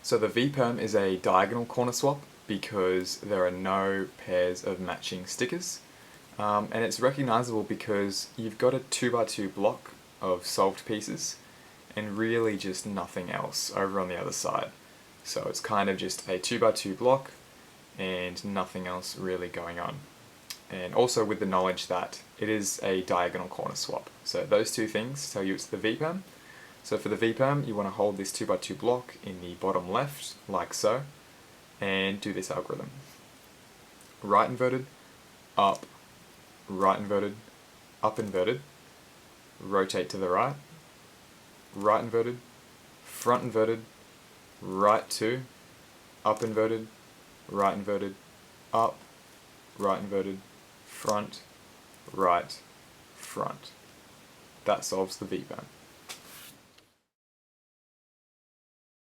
So the V-perm is a diagonal corner swap because there are no pairs of matching stickers. And it's recognizable because you've got a 2x2 block of solved pieces and really just nothing else over on the other side. So it's kind of just a 2x2 block and nothing else really going on. And also with the knowledge that it is a diagonal corner swap. So those two things tell you it's the V-perm. So for the V-perm, you want to hold this 2x2 block in the bottom left, like so, and do this algorithm. Right inverted, up, right inverted, up inverted, rotate to the right, right inverted, front inverted, right 2, up inverted, right inverted, up, right inverted, front, right, front. That solves the V-perm.